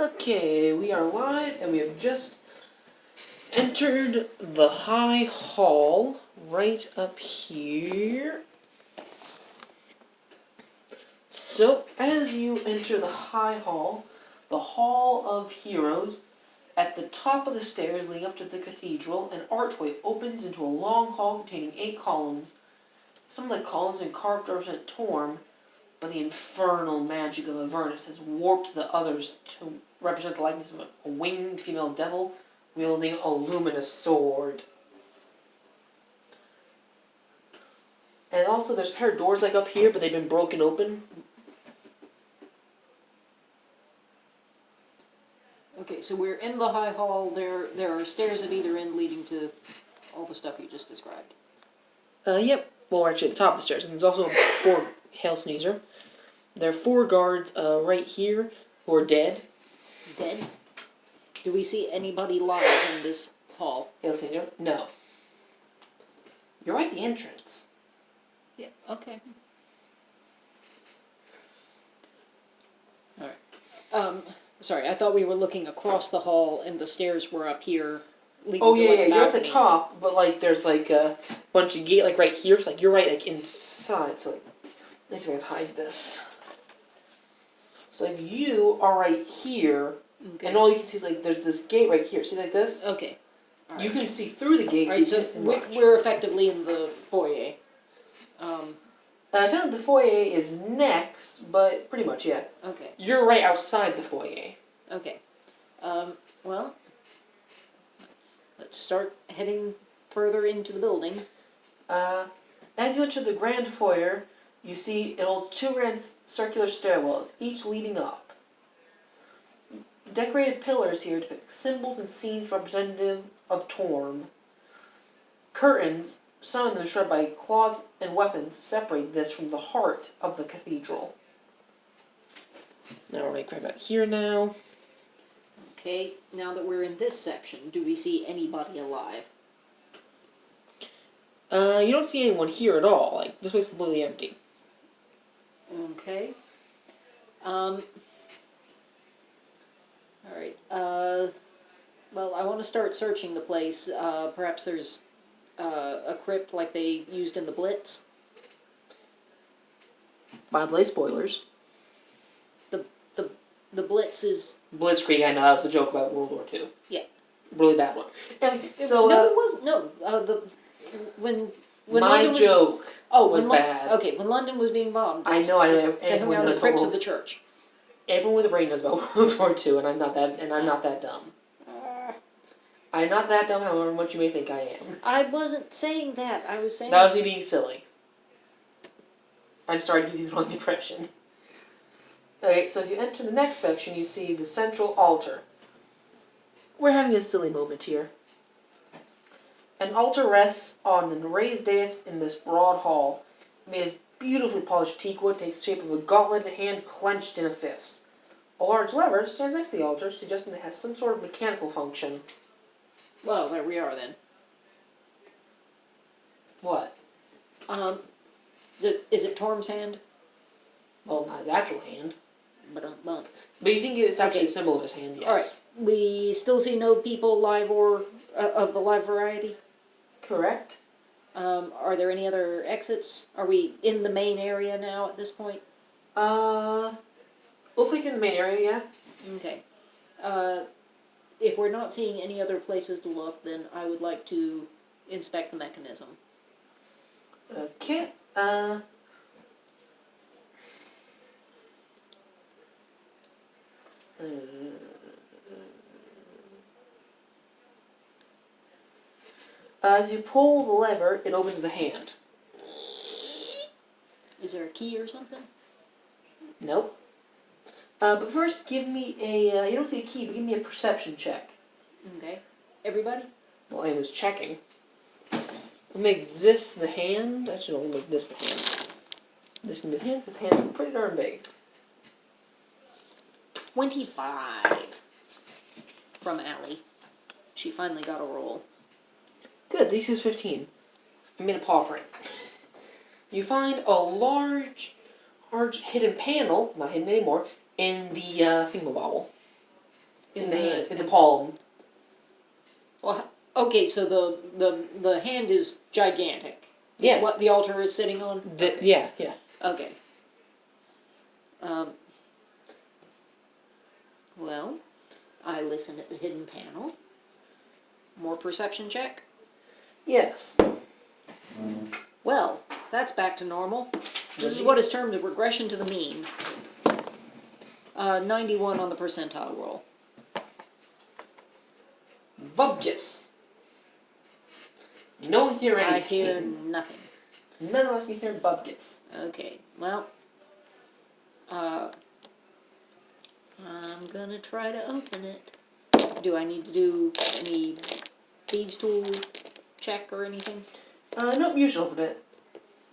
Okay, we are live, and we have just entered the High Hall right up here. So, as you enter the High Hall, the Hall of Heroes, at the top of the stairs leading up to the cathedral, an archway opens into a long hall containing 8 columns. Some of the columns are carved to represent Torm, but the infernal magic of Avernus has warped the others to represent the likeness of a winged female devil wielding a luminous sword. And also there's a pair of doors like up here, but they've been broken open. Okay, so we're in the High Hall. There are stairs at either end leading to all the stuff you just described. Yep. Well, we're actually at the top of the stairs. And there's also 4 Hail Sneezer. There are 4 guards right here who are dead. Dead? Do we see anybody live in this hall? Hail Sneezer? No. You're right at the entrance. Yeah, okay. Alright. Sorry, I thought we were looking across the hall and the stairs were up here. Oh yeah, you're at the top, but like there's like a bunch of gate like right here, so like you're right like inside, so like at least I can hide this. So like you are right here, okay. And all you can see is like there's this gate right here. See like this? Okay. You can see through the gate. Alright, so we're effectively in the foyer. Technically the foyer is next, but pretty much, yeah. Okay. You're right outside the foyer. Okay. Well, let's start heading further into the building. As you enter the grand foyer, you see it holds 2 grand circular stairwells, each leading up. Decorated pillars here depict symbols and scenes representative of Torm. Curtains, some of them shrouded by claws and weapons, separate this from the heart of the cathedral. Now we're going to grab out here now. Okay, now that we're in this section, do we see anybody alive? You don't see anyone here at all. Like, this place is completely empty. Okay. Alright, well, I want to start searching the place. Perhaps there's a crypt like they used in the Blitz. By the way, spoilers. The Blitz is... Blitzkrieg, I know, that was a joke about World War II. Yeah. Really bad one. So, no, it wasn't. No, when my London joke was bad. Okay, when London was being bombed, I know. They hung out in the crypts of the church. Everyone with a brain knows about World War II, and I'm not that dumb. I'm not that dumb, however much you may think I am. I wasn't saying that. I was saying... That was me being silly. I'm sorry to give you the wrong impression. Okay, so as you enter the next section, you see the central altar. We're having a silly moment here. An altar rests on a raised dais in this broad hall. Made of beautifully polished teak wood, takes the shape of a gauntlet and a hand clenched in a fist. A large lever stands next to the altar, suggesting it has some sort of mechanical function. Well, there we are then. What? Is it Torm's hand? Well, not his actual hand. But you think it's actually a symbol of his hand, yes. Alright. We still see no people live or of the live variety? Correct. Are there any other exits? Are we in the main area now at this point? Looks like in the main area, yeah. Okay. If we're not seeing any other places to look, then I would like to inspect the mechanism. Okay. As you pull the lever, it opens the hand. Is there a key or something? Nope. But first, give me a... you don't see a key, but give me a perception check. Okay. Everybody? Well, I was checking. We'll make this the hand. Actually, no, we'll make this the hand. This can be the hand, because the hand's pretty darn big. 25 from Allie. She finally got a roll. Good, this is 15. I made a paw print. You find a large hidden panel, not hidden anymore, in the thingamabobble. in the hand, in the palm. Well, okay, so the hand is gigantic. It's Yes. what the altar is sitting on? Okay. Yeah. Okay. Well, I listen at the hidden panel. More perception check. Yes. Well, that's back to normal. This is what is termed a regression to the mean. 91 on the percentile roll. Bubkus. No one hear anything. I hear nothing. None of us can hear bubkus. Okay, well, I'm gonna try to open it. Do I need to do any thieves' tool check or anything? Nope, you should open it.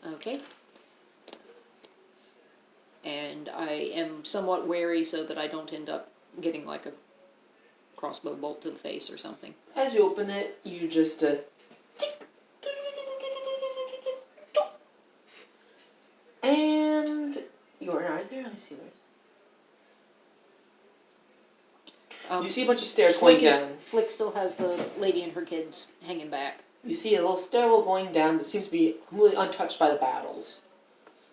Okay. And I am somewhat wary so that I don't end up getting like a crossbow bolt to the face or something. As you open it, you just, and you are right there. Let me see where. You see a bunch of stairs going down. Flick still has the lady and her kids hanging back. You see a little stairwell going down that seems to be completely untouched by the battles.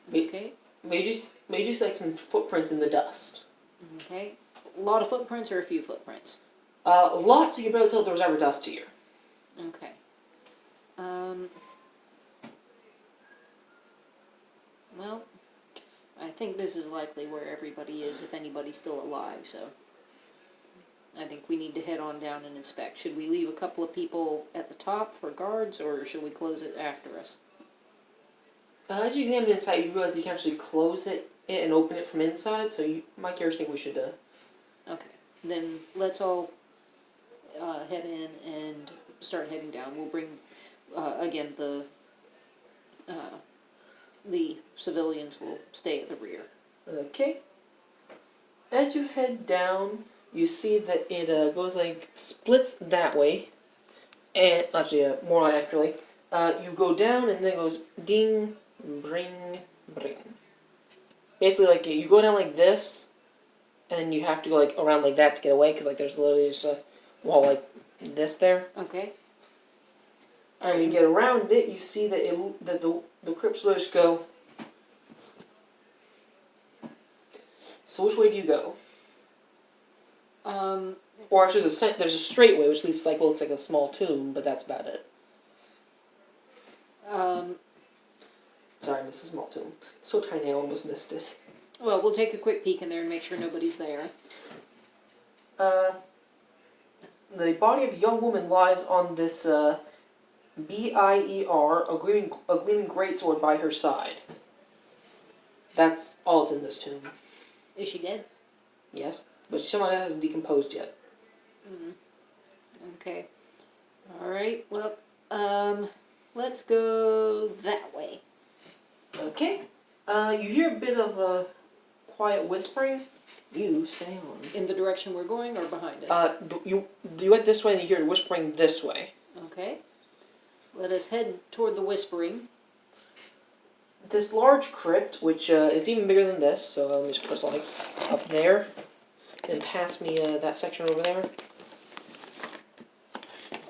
Okay. Maybe you see like some footprints in the dust. Okay. A lot of footprints or a few footprints? Lots, so you can barely tell if there was ever dust here. Okay. Well, I think this is likely where everybody is, if anybody's still alive, so I think we need to head on down and inspect. Should we leave a couple of people at the top for guards, or should we close it after us? As you examine inside, you realize you can actually close it and open it from inside, so my characters think we should, Okay, then let's all head in and start heading down. We'll bring, again, the civilians will stay at the rear. Okay. As you head down, you see that it goes like, splits that way, and, actually, more accurately, you go down and then it goes ding, bring, bring. Basically, like, you go down like this, and then you have to go, like, around like that to get away, because, like, there's literally just a wall like this there. Okay. And when you get around it, you see that that the crypts will just go. So which way do you go? Or actually, there's a straight way, which leads like looks like a small tomb, but that's about it. Sorry, I missed the small tomb. So tiny, I almost missed it. Well, we'll take a quick peek in there and make sure nobody's there. The body of a young woman lies on this BIER, a gleaming greatsword by her side. That's all that's in this tomb. Is she dead? Yes, but someone hasn't decomposed yet. Okay. Alright, well, let's go that way. Okay. You hear a bit of quiet whispering. You stay on. In the direction we're going or behind us? You went this way and you hear whispering this way. Okay. Let us head toward the whispering. This large crypt, which is even bigger than this, so let me just put it like up there, and pass me that section over there.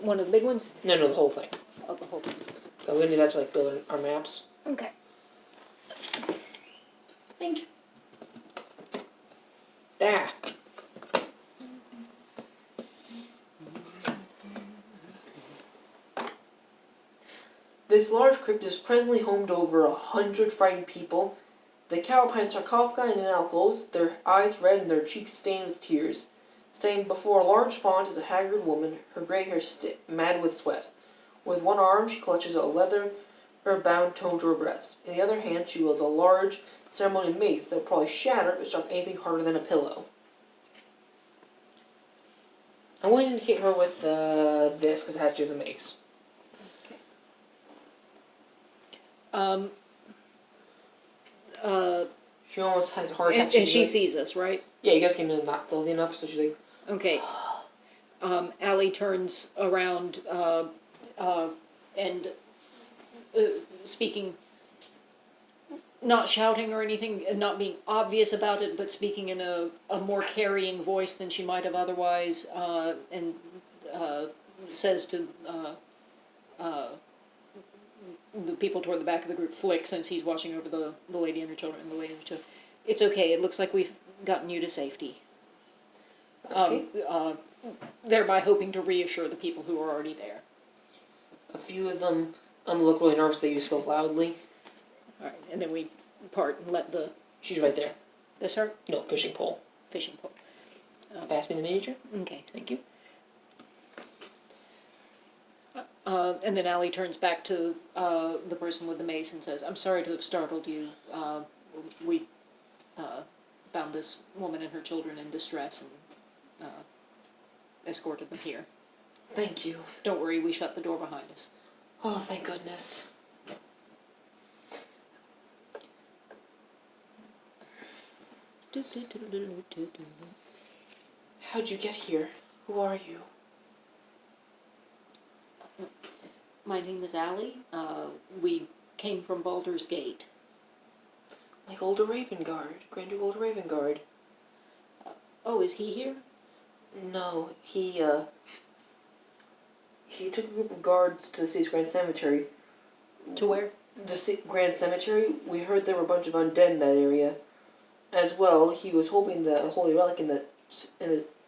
One of the big ones? No, the whole thing. Oh, the whole thing. I'm gonna do that to like build our maps. Okay. Thank you. There. This large crypt is presently home to over 100 frightened people. They cower behind sarcophagi and in alcoves, their eyes red and their cheeks stained with tears. Standing before a large font is a haggard woman, her gray hair mad with sweat. With one arm she clutches a leather-bound tome to her breast. In the other hand she wields a large ceremonial mace that will probably shatter if it struck anything harder than a pillow. I'm going to indicate her with this because it has to use a mace. She almost has a heart attack. And she sees us, right? Yeah, you guys came in not stealthy enough, so she's like... Okay. Allie turns around and speaking... not shouting or anything, and not being obvious about it, but speaking in a more carrying voice than she might have otherwise, and says to the people toward the back of the group, Flick, since he's watching over the lady and her children, and the lady and her children, "It's okay, it looks like we've gotten you to safety." Okay. Thereby hoping to reassure the people who are already there. A few of them look really nervous that you spoke loudly. Alright, and then we part and let the... She's right there. This her? No, fishing pole. Fishing pole. Pass me the miniature. Okay. Thank you. And then Allie turns back to the person with the mace and says, "I'm sorry to have startled you. We found this woman and her children in distress and escorted them here. Thank you. Don't worry, we shut the door behind us." Oh, thank goodness. How'd you get here? Who are you? My name is Allie. We came from Baldur's Gate. Like Older Raven Guard. Grand Duke Older Raven Guard. Oh, is he here? No, he took a group of guards to the city's Grand Cemetery. To where? The Grand Cemetery. We heard there were a bunch of undead in that area. As well, he was hoping that a holy relic in the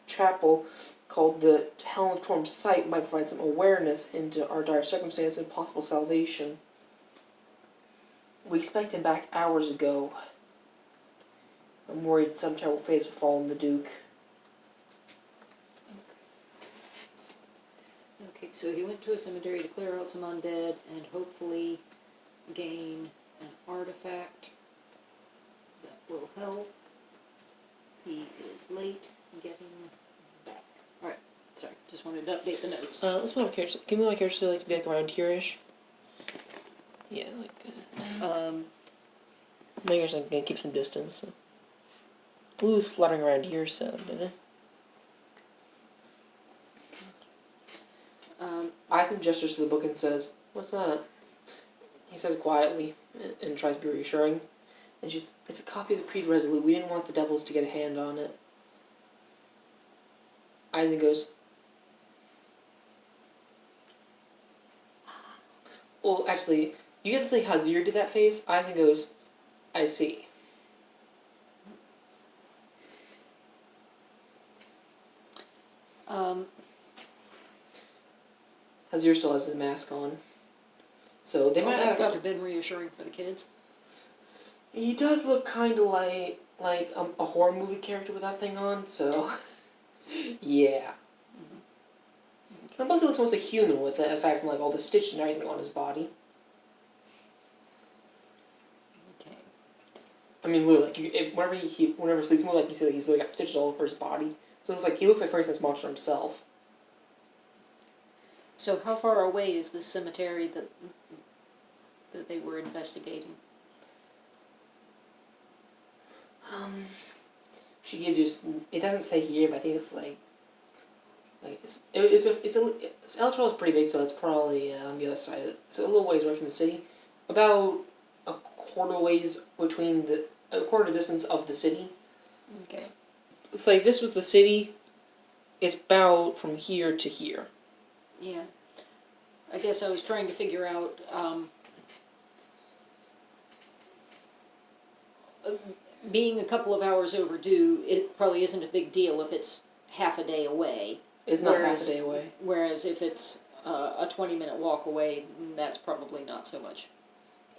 chapel called the Helm of Torm's site might provide some awareness into our dire circumstances and possible salvation. We expect him back hours ago. I'm worried some terrible fate will fall on the Duke. Okay, so he went to a cemetery to clear out some undead and hopefully gain an artifact that will help. He is late getting back. Alright, sorry, just wanted to update the notes. Let's move my character. Can we move my character like to be like around here-ish? Yeah, like my character's gonna keep some distance. So. Blue's fluttering around here, so didn't it? Eisen gestures to the book and says, "What's that?" He says it quietly and tries to be reassuring. And she's, "It's a copy of the Creed Resolute. We didn't want the devils to get a hand on it." Eisen goes, "Well, actually, you get to think how Zir did that face." Eisen goes, "I see." Hazir still has his mask on. So they might that's have... got to have been reassuring for the kids. He does look kind of like a horror movie character with that thing on, so... yeah. And plus he looks mostly human with it, aside from like all the stitches and everything on his body. Okay. I mean, look, like, whenever sleeps more, like you said, he's like got stitches all over his body. So he looks like Frankenstein's monster himself. So how far away is this cemetery that they were investigating? She gives you... It doesn't say here, but I think it's Eltrol is pretty big, so it's probably on the other side. It's a little ways away from the city. About a quarter distance of the city. Okay. It's like this was the city. It's about from here to here. Yeah. I guess I was trying to figure out, being a couple of hours overdue, it probably isn't a big deal if it's half a day away. It's not half a day away. Whereas if it's a 20-minute walk away, that's probably not so much.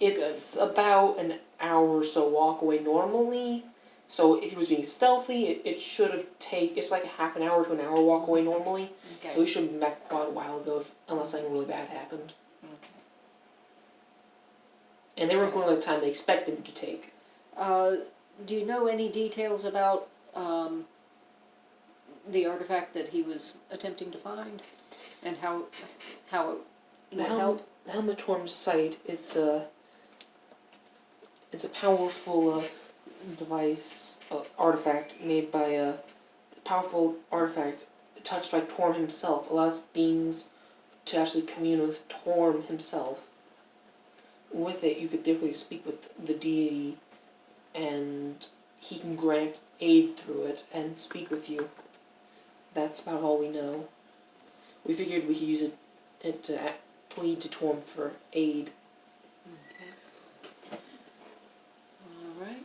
It's about an hour or so walk away normally. So if he was being stealthy, it should have taken... It's like a half an hour to an hour walk away normally. Okay. So he should have been back quite a while ago, unless something really bad happened. Okay. And they weren't going like the time they expected him to take. Do you know any details about the artifact that he was attempting to find, and how it would help? The Helm of Torm's site. It's a powerful device, artifact made by a powerful artifact touched by Torm himself. Allows beings to actually commune with Torm himself. with it, you could theoretically speak with the deity, and he can grant aid through it and speak with you. That's about all we know. We figured we could use it to plead to Torm for aid. Okay. All right.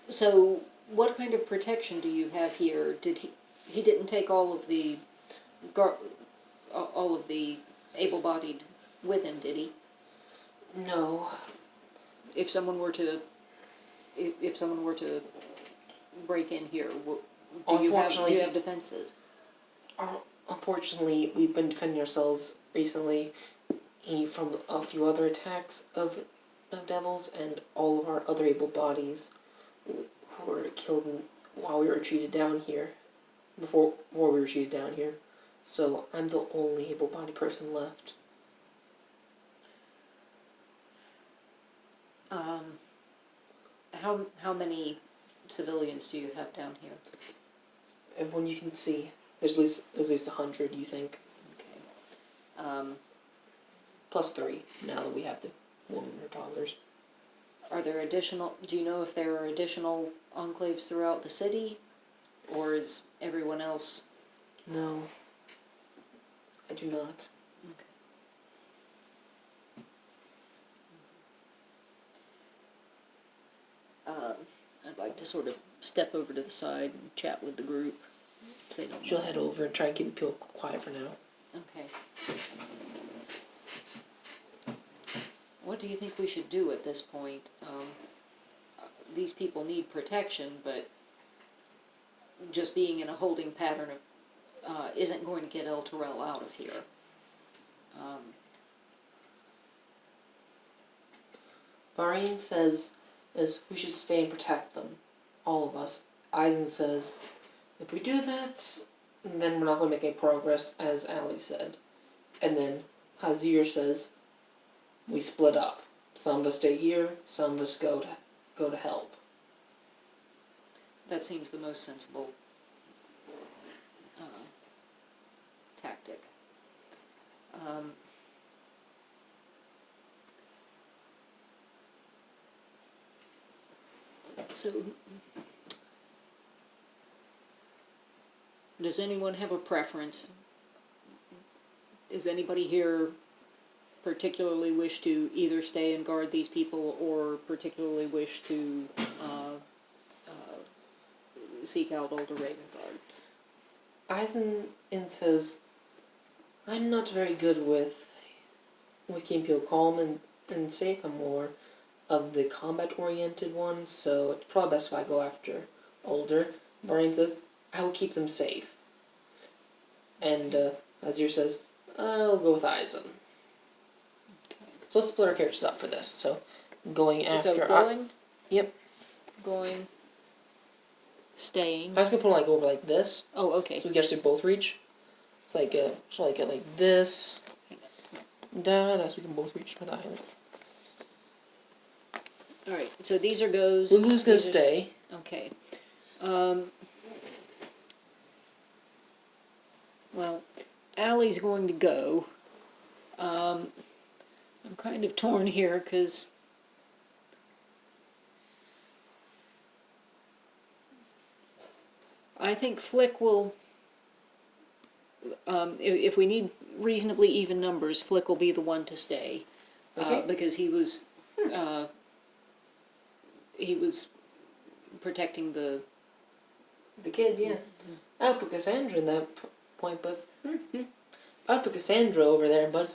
So, what kind of protection do you have here? Did he didn't take all of the all of the able-bodied with him, did he? No. If someone were to break in here, do you have defenses? Unfortunately, we've been defending ourselves recently from a few other attacks of devils, and all of our other able bodies who were killed while we were retreated down here. Before we retreated down here. So I'm the only able-bodied person left. How many civilians do you have down here? Everyone you can see. There's at least 100, you think. Okay. Plus 3, now that we have the women or toddlers. Are there additional, do you know if there are additional enclaves throughout the city? Or is everyone else? No. I do not. Okay. I'd like to sort of step over to the side and chat with the group. If they don't She'll mind. head over and try and keep people quiet for now. Okay. What do you think we should do at this point? These people need protection, but just being in a holding pattern isn't going to get El Terrell out of here. Varine says we should stay and protect them. All of us. Eisen says, if we do that, then we're not going to make any progress, as Ali said. And then Hazir says, we split up. Some of us stay here, some of us go to help. That seems the most sensible tactic. So, does anyone have a preference? Does anybody here particularly wish to either stay and guard these people, or particularly wish to seek out Older Ravengard? Eisen says, I'm not very good with keeping people calm and safe. I'm more of the combat-oriented one, so it's probably best if I go after Older. Varine says, I will keep them safe. And Azir says, I'll go with Eisen. Okay. So let's split our characters up for this. So going after... So going? Yep. Going. Staying. I was going to put them over like this. Oh, okay. So we can actually both reach. It's like like this. Down, so we can both reach for the island. Alright, so these are goes. Lulu's going to stay. Okay. Well, Allie's going to go. I'm kind of torn here, because I think Flick will, if we need reasonably even numbers, Flick will be the one to stay. Okay. Because he was protecting the kid, yeah. I'll put Cassandra in that point, but I'll put Cassandra over there, but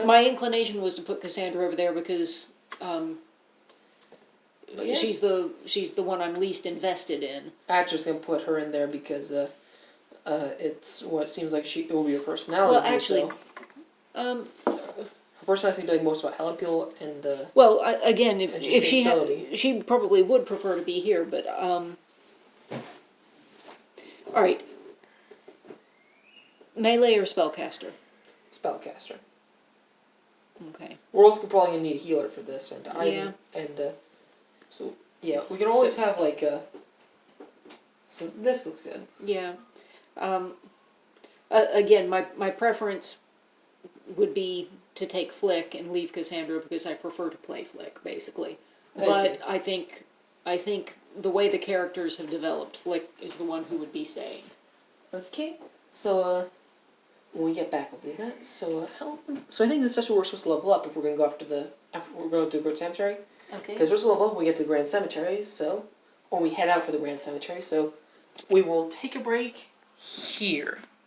my inclination was to put Cassandra over there because yeah. she's the one I'm least invested in. I'm just gonna put her in there because it's what seems like it will be her personality. Well, actually, her personality seems to be most about helping people and. Well, again, if she she probably would prefer to be here, but all right. Melee or spellcaster? Spellcaster. Okay. We're also probably gonna need a healer for this, and Eisen, and so yeah, we can always have like a. So this looks good. Yeah, Again, my preference would be to take Flick and leave Cassandra because I prefer to play Flick, basically. But I think the way the characters have developed, Flick is the one who would be staying. Okay, so when we get back, we'll do that. So So I think this session we're supposed to level up if we're going to go after we're going to do Grand Cemetery. Okay. Because we're supposed to level up when we get to Grand Cemetery. So, or we head out for the Grand Cemetery. So we will take a break here.